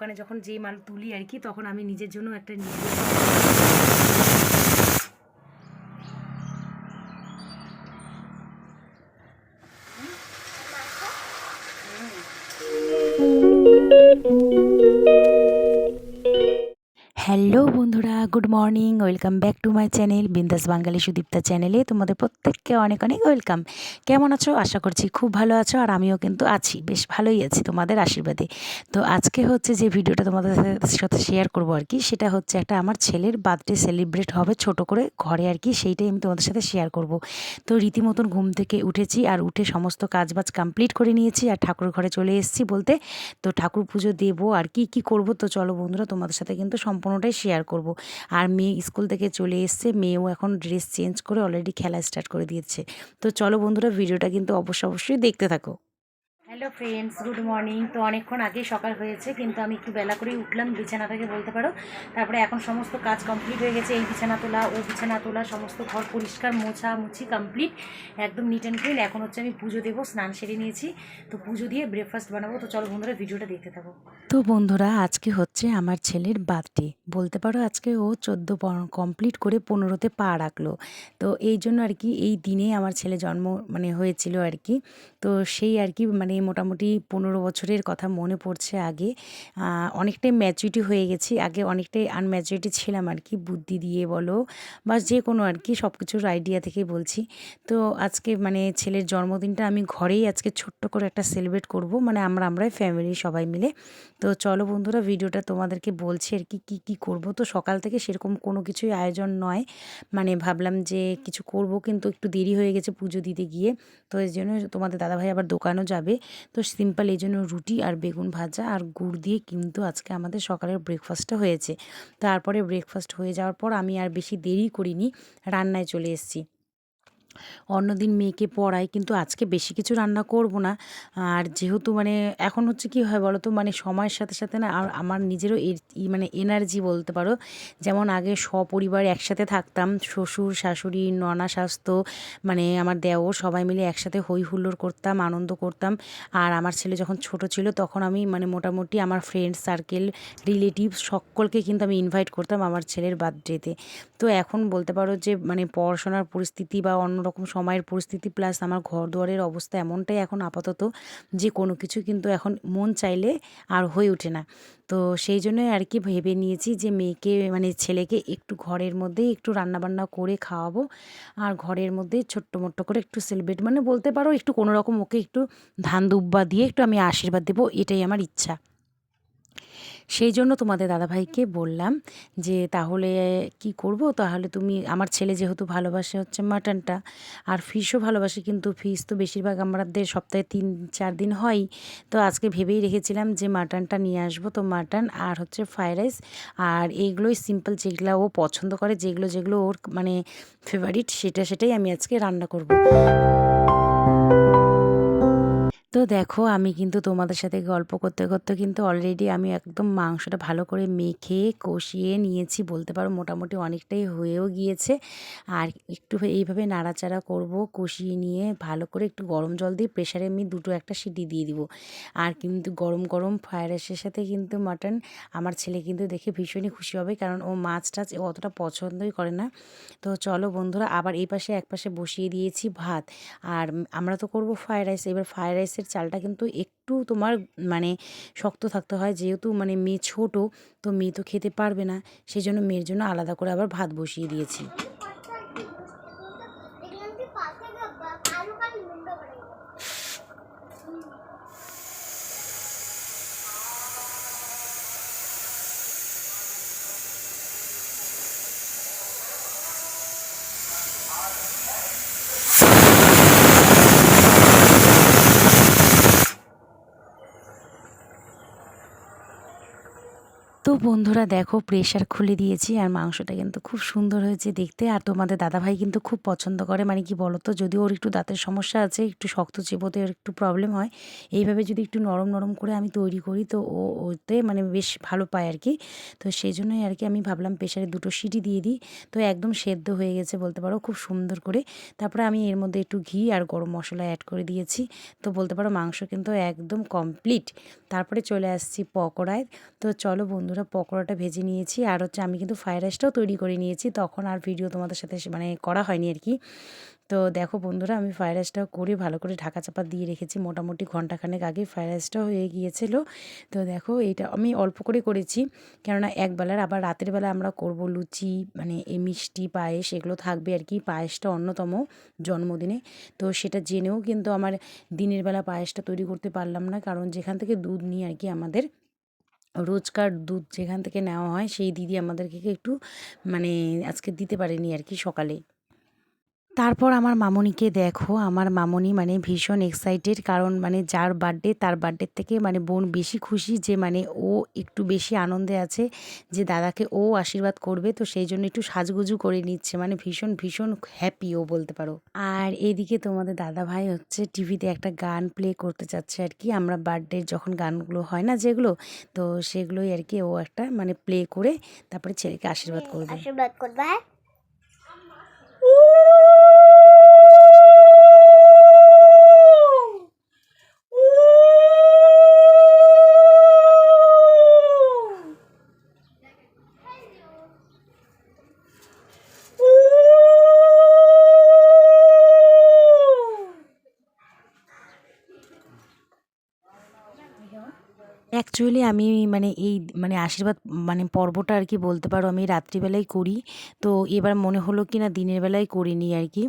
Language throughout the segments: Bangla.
দোকানে যখন যেই মাল তুলি আর কি, তখন আমি নিজের জন্য একটা নিয়ে হ্যালো বন্ধুরা, good morning, welcome back to my channel বিন্দাস বাঙালি সুদীপ্তা চ্যানেলে তোমাদের প্রত্যেককে অনেক অনেক ওয়েলকাম। কেমন আছো? আশা করছি খুব ভালো আছো, আর আমিও কিন্তু আছি, বেশ ভালোই আছি তোমাদের আশীর্বাদে। তো আজকে হচ্ছে যে ভিডিওটা তোমাদের সাথে শেয়ার করবো আর কি, সেটা হচ্ছে একটা আমার ছেলের বার্থডে সেলিব্রেট হবে ছোট করে ঘরে আর কি, সেইটাই আমি তোমাদের সাথে শেয়ার করব। তো রীতিমতন ঘুম থেকে উঠেছি, আর উঠে সমস্ত কাজবাজ কমপ্লিট করে নিয়েছি, আর ঠাকুর ঘরে চলে এসেছি বলতে। তো ঠাকুর পুজো দেবো আর কি করব, তো চলো বন্ধুরা তোমাদের সাথে কিন্তু সম্পূর্ণটাই শেয়ার করব। আর মেয়ে স্কুল থেকে চলে এসছে, মেয়েও এখন ড্রেস চেঞ্জ করে অলরেডি খেলা স্টার্ট করে দিয়েছে। তো চলো বন্ধুরা ভিডিওটা কিন্তু অবশ্যই দেখতে থাকো। Hello friends, good morning. তো অনেকক্ষণ আগেই সকাল হয়েছে, কিন্তু আমি একটু বেলা করেই উঠলাম বিছানা থেকে বলতে পারো। তারপরে এখন সমস্ত কাজ কমপ্লিট হয়ে গেছে, এই বিছানা তোলা ও বিছানা তোলা, সমস্ত ঘর পরিষ্কার মোছামুছি কমপ্লিট, একদম নিট অ্যান্ড ক্লিন। এখন হচ্ছে আমি পুজো দেবো, স্নান সেরে নিয়েছি, তো পুজো দিয়ে ব্রেকফাস্ট বানাবো। তো চলো বন্ধুরা ভিডিওটা দেখতে থাকো। তো বন্ধুরা আজকে হচ্ছে আমার ছেলের বার্থডে বলতে পারো, আজকে ও 14 কমপ্লিট করে 15তে পা রাখলো। তো এই জন্য আর কি এই দিনে আমার ছেলে জন্ম হয়েছিল আর কি। তো সেই আর কি মোটামুটি 15 বছরের কথা মনে পড়ছে। আগে অনেকটাই ম্যাচুরিটি হয়ে গেছি, আগে অনেকটাই আনম্যাচুরিটি ছিলাম আর কি, বুদ্ধি দিয়ে বলো বা যে কোনো আর কি সব কিছুর আইডিয়া থেকেই বলছি। তো আজকে ছেলের জন্মদিনটা আমি ঘরেই আজকে ছোট্ট করে একটা সেলিব্রেট করব, আমরাই ফ্যামিলি সবাই মিলে। তো চলো বন্ধুরা ভিডিওটা তোমাদেরকে বলছি আর কি করব। তো সকাল থেকে সেরকম কোনো কিছুই আয়োজন নয়, ভাবলাম যে কিছু করব, কিন্তু একটু দেরি হয়ে গেছে পুজো দিতে গিয়ে। তো এই জন্য তোমাদের দাদাভাই আবার দোকানও যাবে, তো সিম্পল এই জন্য রুটি আর বেগুন ভাজা আর গুড় দিয়ে কিন্তু আজকে আমাদের সকালের ব্রেকফাস্টটা হয়েছে। তারপরে ব্রেকফাস্ট হয়ে যাওয়ার পর আমি আর বেশি দেরি করিনি, রান্নায় চলে এসেছি। অন্যদিন মেয়েকে পড়াই, কিন্তু আজকে বেশি কিছু রান্না করব না। আর যেহেতু এখন হচ্ছে কি হয় বলো তো, সময়ের সাথে সাথে না আর আমার নিজেরও এনার্জি বলতে পারো। যেমন আগে সপরিবার একসাথে থাকতাম, শ্বশুর শাশুড়ি ননা শাস্তু আমার দেওর সবাই মিলে একসাথে হই হুল্লোড় করতাম, আনন্দ করতাম। আর আমার ছেলে যখন ছোট ছিল তখন আমি মোটামুটি আমার ফ্রেন্ড সার্কেল, রিলেটিভ সকলকে কিন্তু আমি ইনভাইট করতাম আমার ছেলের বার্থডেতে। তো এখন বলতে পারো যে পড়াশোনার পরিস্থিতি বা অন্যরকম সময়ের পরিস্থিতি প্লাস আমার ঘর দুয়ারের অবস্থা এমনটাই এখন আপাতত, যে কোনো কিছু কিন্তু এখন মন চাইলে আর হয়ে ওঠে না। তো সেই জন্যই আর কি ভেবে নিয়েছি যে মেয়েকে ছেলেকে একটু ঘরের মধ্যেই একটু রান্নাবান্না করে খাওয়াবো, আর ঘরের মধ্যে ছোট্ট মোট্ট করে একটু সেলিব্রেট বলতে পারো, একটু কোনো রকম ওকে একটু ধান দুব্বা দিয়ে একটু আমি আশীর্বাদ দেবো, এটাই আমার ইচ্ছা। সেই জন্য তোমাদের দাদাভাইকে বললাম যে তাহলে কি করব, তাহলে তুমি, আমার ছেলে যেহেতু ভালোবাসে হচ্ছে মাটনটা, আর ফিশও ভালোবাসে, কিন্তু ফিশ তো বেশিরভাগ আমাদের সপ্তাহে 3-4 দিন হয়। তো আজকে ভেবেই রেখেছিলাম যে মাটনটা নিয়ে আসবো, তো মাটন আর হচ্ছে ফ্রাইড রাইস, আর এইগুলোই সিম্পল যেগুলো ও পছন্দ করে, যেগুলো ওর ফেভারিট, সেটাই আমি আজকে রান্না করব। তো দেখো আমি কিন্তু তোমাদের সাথে গল্প করতে করতে কিন্তু অলরেডি আমি একদম মাংসটা ভালো করে মেখে কষিয়ে নিয়েছি বলতে পারো, মোটামুটি অনেকটাই হয়েও গিয়েছে। আর একটু এইভাবে নাড়াচাড়া করব, কষিয়ে নিয়ে ভালো করে একটু গরম জল দিয়ে প্রেশারে আমি একটা সিটি দিয়ে দিব। আর কিন্তু গরম গরম ফ্রায়েড রাইসের সাথে কিন্তু মাটন আমার ছেলে কিন্তু দেখে ভীষণই খুশি হবে, কারণ ও মাছ টাছ অতটা পছন্দই করে না। তো চলো বন্ধুরা, আবার এই পাশে এক পাশে বসিয়ে দিয়েছি ভাত। আর আমরা তো করব ফ্রায়েড রাইস, এবার ফ্রায়েড রাইসের চালটা কিন্তু একটু তোমার শক্ত থাকতে হয়, যেহেতু মেয়ে ছোট, তো মেয়ে তো খেতে পারবে না, সেই জন্য মেয়ের জন্য আলাদা করে আবার ভাত বসিয়ে দিয়েছি। তো তো বন্ধুরা দেখো প্রেশার খুলে দিয়েছি আর মাংসটা কিন্তু খুব সুন্দর হয়েছে দেখতে। আর তোমাদের দাদাভাই কিন্তু খুব পছন্দ করে, মানে কি বলো তো, যদিও ওর একটু দাঁতের সমস্যা আছে, একটু শক্ত চিবোতে ওর একটু প্রবলেম হয়। এইভাবে যদি একটু নরম নরম করে আমি তৈরি করি তো ওতে মানে বেশ ভালো পায় আর কি। তো সেই জন্যই আর কি আমি ভাবলাম প্রেশারে 2টো সিটি দিয়ে দিই। তো একদম সেদ্ধ হয়ে গেছে বলতে পারো খুব সুন্দর করে। তারপরে আমি এর মধ্যে একটু ঘি আর গরম মশলা অ্যাড করে দিয়েছি। তো বলতে পারো মাংস কিন্তু একদম কমপ্লিট। তারপরে চলে আসছি পকোড়ায়। তো চলো বন্ধুরা, পকোড়াটা ভেজে নিয়েছি আর হচ্ছে আমি কিন্তু ফ্রাইড রাইসটাও তৈরি করে নিয়েছি, তখন আর ভিডিও তোমাদের সাথে মানে করা হয়নি আর কি। তো দেখো বন্ধুরা, আমি ফ্রাইড রাইসটাও করে ভালো করে ঢাকা চাপা দিয়ে রেখেছি, মোটামুটি ঘন্টাখানেক আগে ফ্রাইড রাইসটাও হয়ে গিয়েছিল। তো দেখো এইটা আমি অল্প করে করেছি, কেননা একবেলার আবার রাতের বেলা আমরা করব লুচি, মানে এই মিষ্টি পায়েস এগুলো থাকবে আর কি। পায়েসটা অন্যতম জন্মদিনে, তো সেটা জেনেও কিন্তু আমার দিনের বেলা পায়েসটা তৈরি করতে পারলাম না, কারণ যেখান থেকে দুধ নিই আর কি, আমাদের রোজকার দুধ যেখান থেকে নেওয়া হয় সেই দিদি আমাদেরকে একটু মানে আজকে দিতে পারেনি আর কি সকালে। তারপর আমার মামনিকে দেখো, আমার মামনি মানে ভীষণ এক্সাইটেড, কারণ মানে যার বার্থডে তার বার্থডে থেকে মানে বোন বেশি খুশি, যে মানে ও একটু বেশি আনন্দে আছে যে দাদাকে ও আশীর্বাদ করবে। তো সেই জন্য একটু সাজগুজু করে নিচ্ছে, মানে ভীষণ ভীষণ হ্যাপি ও বলতে পারো। আর এদিকে তোমাদের দাদা ভাই হচ্ছে টিভিতে একটা গান প্লে করতে চাচ্ছে আর কি, আমরা বার্থডে যখন গানগুলো হয় না যেগুলো, তো সেগুলোই আর কি ও একটা মানে প্লে করে তারপরে ছেলেকে আশীর্বাদ করবে। আশীর্বাদ করবে। অ্যাকচুয়ালি আমি মানে এই মানে আশীর্বাদ মানে পর্বটা আর কি বলতে পারো আমি রাত্রিবেলায় করি। তো এবার মনে হলো কি না দিনের বেলায় করিনি আর কি।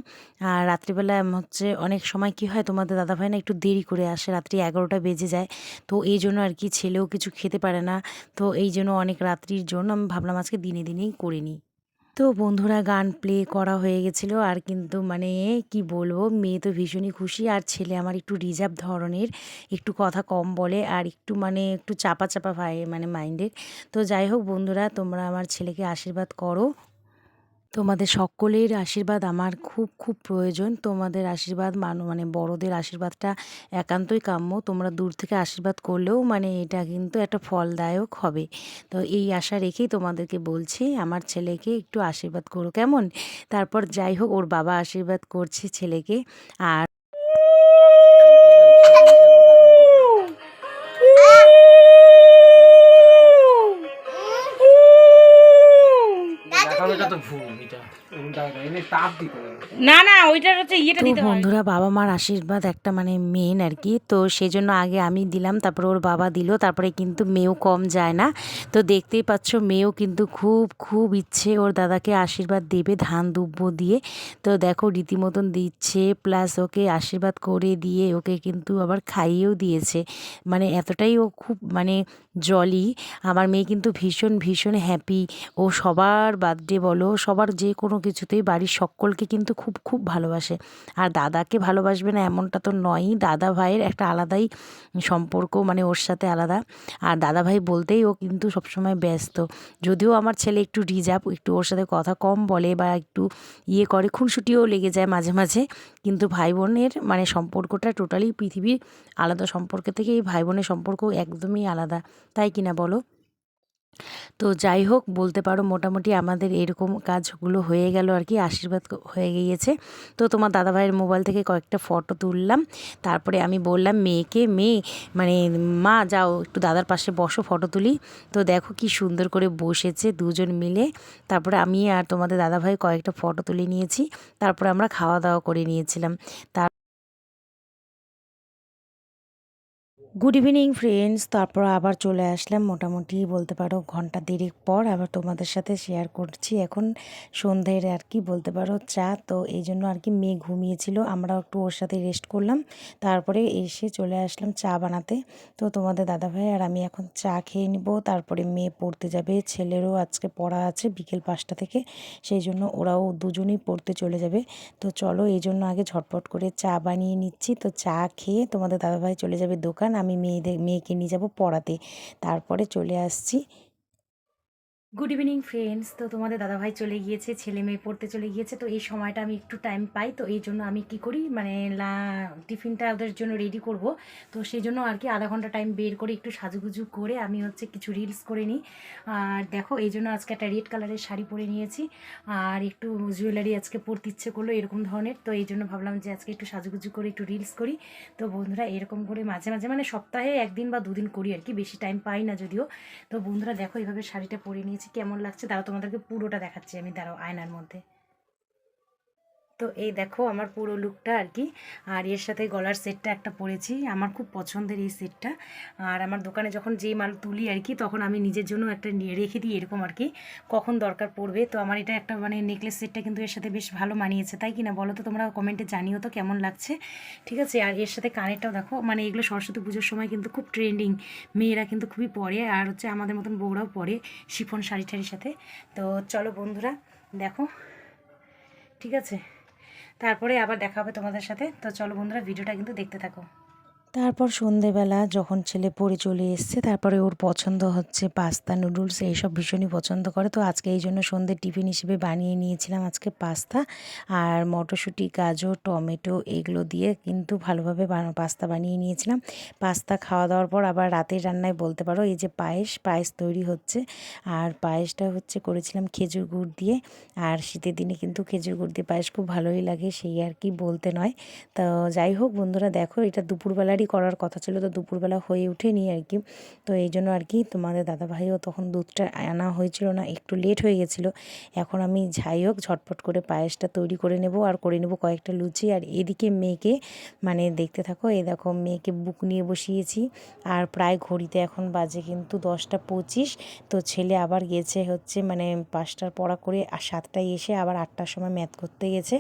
আর রাত্রিবেলা হচ্ছে অনেক সময় কি হয়, তোমাদের দাদাভাই না একটু দেরি করে আসে, রাত্রি 11টা বেজে যায়। তো এই জন্য আর কি ছেলেও কিছু খেতে পারে না। তো এই জন্য অনেক রাত্রির জন্য আমি ভাবলাম আজকে দিনে দিনেই করিনি। তো বন্ধুরা গান প্লে করা হয়ে গেছিলো, আর কিন্তু মানে কি বলবো, মেয়ে তো ভীষণই খুশি, আর ছেলে আমার একটু রিজার্ভ ধরনের, একটু কথা কম বলে আর একটু মানে একটু চাপা চাপা ভাই মানে মাইন্ডের। তো যাই হোক বন্ধুরা, তোমরা আমার ছেলেকে আশীর্বাদ করো। তোমাদের সকলের আশীর্বাদ আমার খুব খুব প্রয়োজন। তোমাদের আশীর্বাদ মানে বড়দের আশীর্বাদটা একান্তই কাম্য। তোমরা দূর থেকে আশীর্বাদ করলেও মানে এটা কিন্তু একটা ফলদায়ক হবে। তো এই আশা রেখেই তোমাদেরকে বলছি, আমার ছেলেকে একটু আশীর্বাদ করো কেমন। তারপর যাই হোক ওর বাবা আশীর্বাদ করছে ছেলেকে। আর না না ওইটার হচ্ছে ইয়েটা তো দিতে হয়। বন্ধুরা, বাবা মার আশীর্বাদ একটা মানে মেন আর কি, তো সেই জন্য আগে আমি দিলাম, তারপরে ওর বাবা দিল, তারপরে কিন্তু মেয়েও কম যায় না। তো দেখতেই পাচ্ছ মেয়েও কিন্তু খুব খুব ইচ্ছে ওর দাদাকে আশীর্বাদ দেবে ধান দুব্ব দিয়ে। তো দেখো রীতিমতন দিচ্ছে, প্লাস ওকে আশীর্বাদ করে দিয়ে ওকে কিন্তু আবার খাইয়েও দিয়েছে। মানে এতটাই ও খুব মানে জলি। আমার মেয়ে কিন্তু ভীষণ ভীষণ হ্যাপি। ও সবার বার্থডে বলো, সবার যে কোনো কিছুতেই বাড়ির সকলকে কিন্তু খুব খুব ভালোবাসে। আর দাদাকে ভালোবাসবে না এমনটা তো নয়ই, দাদা ভাইয়ের একটা আলাদাই সম্পর্ক, মানে ওর সাথে আলাদা। আর দাদা ভাই বলতেই ও কিন্তু সবসময় ব্যস্ত। যদিও আমার ছেলে একটু রিজার্ভ, একটু ওর সাথে কথা কম বলে বা একটু ইয়ে করে, খুনসুটিও লেগে যায় মাঝে মাঝে, কিন্তু ভাই বোনের মানে সম্পর্কটা টোটালি পৃথিবীর আলাদা সম্পর্ক থেকে এই ভাই বোনের সম্পর্ক একদমই আলাদা, তাই কিনা বলো। তো যাই হোক বলতে পারো মোটামুটি আমাদের এরকম কাজগুলো হয়ে গেল আর কি, আশীর্বাদ হয়ে গিয়েছে। তো তোমার দাদাভাইয়ের মোবাইল থেকে কয়েকটা ফটো তুললাম, তারপরে আমি বললাম মেয়েকে, মেয়ে মানে মা যাও একটু দাদার পাশে বসো ফটো তুলি। তো দেখো কি সুন্দর করে বসেছে দুজন মিলে। তারপরে আমি আর তোমাদের দাদাভাই কয়েকটা ফটো তুলে নিয়েছি, তারপরে আমরা খাওয়া দাওয়া করে নিয়েছিলাম। গুড ইভিনিং ফ্রেন্ডস, তারপর আবার চলে আসলাম মোটামুটি বলতে পারো ঘন্টা দেড়েক পর, আবার তোমাদের সাথে শেয়ার করছি এখন সন্ধ্যের আর কি বলতে পারো চা। তো এই জন্য আর কি মেয়ে ঘুমিয়েছিল, আমরাও একটু ওর সাথে রেস্ট করলাম, তারপরে এসে চলে আসলাম চা বানাতে। তো তোমাদের দাদাভাই আর আমি এখন চা খেয়ে নিব, তারপরে মেয়ে পড়তে যাবে, ছেলেরও আজকে পড়া আছে বিকেল 5টা থেকে, সেই জন্য ওরাও দুজনেই পড়তে চলে যাবে। তো চলো এই জন্য আগে ঝটপট করে চা বানিয়ে নিচ্ছি। তো চা খেয়ে তোমাদের দাদাভাই চলে যাবে দোকান, আমি মেয়েকে নিয়ে যাব পড়াতে, তারপরে চলে আসছি গুড ইভিনিং ফ্রেন্ডস। তো তোমাদের দাদাভাই চলে গিয়েছে, ছেলে মেয়ে পড়তে চলে গিয়েছে। তো এই সময়টা আমি একটু টাইম পাই, তো এই জন্য আমি কি করি মানে টিফিনটা ওদের জন্য রেডি করব। তো সেই জন্য আর কি আধা ঘন্টা টাইম বের করে একটু সাজুগুজু করে আমি হচ্ছে কিছু রিলস করে নিই। আর দেখো এই জন্য আজকে একটা রেড কালারের শাড়ি পরে নিয়েছি, আর একটু জুয়েলারি আজকে পরতে ইচ্ছে করলো এরকম ধরনের। তো এই জন্য ভাবলাম যে আজকে একটু সাজুগুজু করে একটু রিলস করি। তো বন্ধুরা এরকম করে মাঝে মাঝে মানে সপ্তাহে একদিন বা দুদিন করি আর কি, বেশি টাইম পাই না যদিও। তো বন্ধুরা দেখো এইভাবে শাড়িটা পরে নিয়েছি, কেমন লাগছে দাঁড়াও তোমাদেরকে পুরোটা দেখাচ্ছি আমি, দাঁড়াও আয়নার মধ্যে। তো এই দেখো আমার পুরো লুকটা আর কি। আর এর সাথে গলার সেটটা একটা পরেছি, আমার খুব পছন্দের এই সেটটা। আর আমার দোকানে যখন যেই মাল তুলি আর কি, তখন আমি নিজের জন্য একটা নিয়ে রেখে দিই এরকম আর কি, কখন দরকার পড়বে। তো আমার এটা একটা মানে নেকলেস সেটটা কিন্তু এর সাথে বেশ ভালো মানিয়েছে, তাই কি না বলো তো তোমরা কমেন্টে জানিও তো কেমন লাগছে। ঠিক আছে, আর এর সাথে কানেরটাও দেখো, মানে এগুলো সরস্বতী পুজোর সময় কিন্তু খুব ট্রেন্ডিং, মেয়েরা কিন্তু খুবই পরে, আর হচ্ছে আমাদের মতন বউরাও পরে শিফন শাড়ি ঠাড়ির সাথে। তো চলো বন্ধুরা দেখো, ঠিক আছে, তারপরে আবার দেখা হবে তোমাদের সাথে। তো চলো বন্ধুরা ভিডিওটা কিন্তু দেখতে থাকো। তারপর সন্ধেবেলা যখন ছেলে পড়ে চলে এসছে, তারপরে ওর পছন্দ হচ্ছে পাস্তা নুডলস, এইসব ভীষণই পছন্দ করে। তো আজকে এই জন্য সন্ধ্যের টিফিন হিসেবে বানিয়ে নিয়েছিলাম আজকে পাস্তা, আর মটরশুঁটি, গাজর, টমেটো এগুলো দিয়ে কিন্তু ভালোভাবে পাস্তা বানিয়ে নিয়েছিলাম। পাস্তা খাওয়া দাওয়ার পর আবার রাতের রান্নায় বলতে পারো এই যে পায়েস তৈরি হচ্ছে। আর পায়েসটা হচ্ছে করেছিলাম খেজুর গুড় দিয়ে, আর শীতের দিনে কিন্তু খেজুর গুড় দিয়ে পায়েস খুব ভালোই লাগে, সেই আর কি বলতে নয়। তো যাই হোক বন্ধুরা দেখো, এটা দুপুরবেলারই করার কথা ছিল, তো দুপুরবেলা হয়ে ওঠেনি আর কি। তো এই জন্য আর কি তোমাদের দাদাভাইও তখন দুধটা আনা হয়েছিল না, একটু লেট হয়ে গেছিলো। এখন আমি যাই হোক ঝটপট করে পায়েসটা তৈরি করে নেব, আর করে নেব কয়েকটা লুচি। আর এদিকে মেয়েকে মানে দেখতে থাকো, এই দেখো মেয়েকে বুক নিয়ে বসিয়েছি, আর প্রায় ঘড়িতে এখন বাজে কিন্তু 10টা 25। তো ছেলে আবার গেছে হচ্ছে মানে 5টার পড়া করে, আর 7টায় এসে আবার 8টার সময় ম্যাথ করতে গেছে।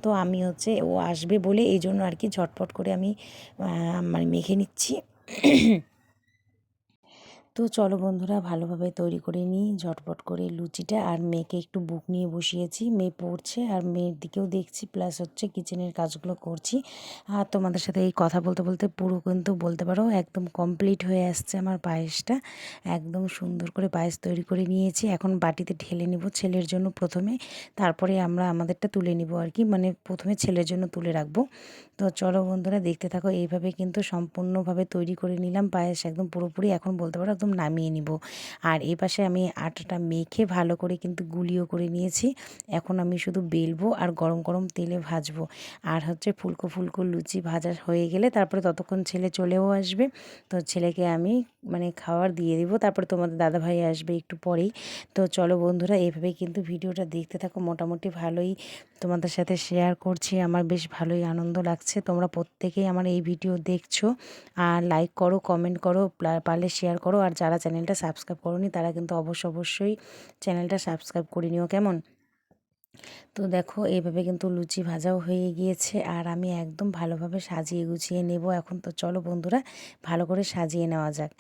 তো আমি হচ্ছে ও আসবে বলে এই জন্য আর কি ঝটপট করে আমি মানে মেখে নিচ্ছি। তো চলো বন্ধুরা ভালোভাবে তৈরি করে নিই ঝটপট করে লুচিটা। আর মেয়েকে একটু বুক নিয়ে বসিয়েছি, মেয়ে পড়ছে আর মেয়ের দিকেও দেখছি, প্লাস হচ্ছে কিচেনের কাজগুলো করছি। আর তোমাদের সাথে এই কথা বলতে বলতে পুরো কিন্তু বলতে পারো একদম কমপ্লিট হয়ে আসছে আমার পায়েসটা। একদম সুন্দর করে পায়েস তৈরি করে নিয়েছি, এখন বাটিতে ঢেলে নেব ছেলের জন্য প্রথমে, তারপরে আমরা আমাদেরটা তুলে নিব আর কি, মানে প্রথমে ছেলের জন্য তুলে রাখবো। তো চলো বন্ধুরা দেখতে থাকো, এইভাবে কিন্তু সম্পূর্ণভাবে তৈরি করে নিলাম পায়েস একদম পুরোপুরি, এখন বলতে পারো একদম নামিয়ে নিব। আর এই পাশে আমি আটাটা মেখে ভালো করে কিন্তু গুলিও করে নিয়েছি, এখন আমি শুধু বেলবো আর গরম গরম তেলে ভাজবো। আর হচ্ছে ফুলকো ফুলকো লুচি ভাজা হয়ে গেলে তারপরে ততক্ষণ ছেলে চলেও আসবে, তো ছেলেকে আমি মানে খাবার দিয়ে দিব, তারপরে তোমাদের দাদাভাই আসবে একটু পরেই। তো চলো বন্ধুরা এইভাবে কিন্তু ভিডিওটা দেখতে থাকো, মোটামুটি ভালোই তোমাদের সাথে শেয়ার করছি, আমার বেশ ভালোই আনন্দ লাগছে। তোমরা প্রত্যেকেই আমার এই ভিডিও দেখছো, আর লাইক করো, কমেন্ট করো, পারলে শেয়ার করো। আর যারা চ্যানেলটা সাবস্ক্রাইব করোনি তারা কিন্তু অবশ্যই চ্যানেলটা সাবস্ক্রাইব করে নিও কেমন। তো দেখো এইভাবে কিন্তু লুচি ভাজাও হয়ে গিয়েছে, আর আমি একদম ভালোভাবে সাজিয়ে গুছিয়ে নেব এখন। তো চলো বন্ধুরা ভালো করে সাজিয়ে নেওয়া যাক।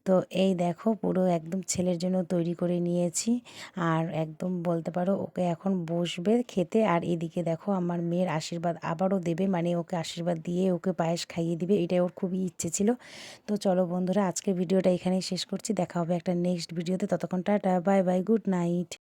তো এই দেখো পুরো একদম ছেলের জন্য তৈরি করে নিয়েছি, আর একদম বলতে পারো ওকে এখন বসবে খেতে। আর এদিকে দেখো আমার মেয়ের আশীর্বাদ আবারও দেবে, মানে ওকে আশীর্বাদ দিয়ে ওকে পায়েস খাইয়ে দিবে, এটাই ওর খুবই ইচ্ছে ছিল। তো চলো বন্ধুরা আজকের ভিডিওটা এখানেই শেষ করছি, দেখা হবে একটা নেক্সট ভিডিওতে, ততক্ষণ tata bye bye, good night.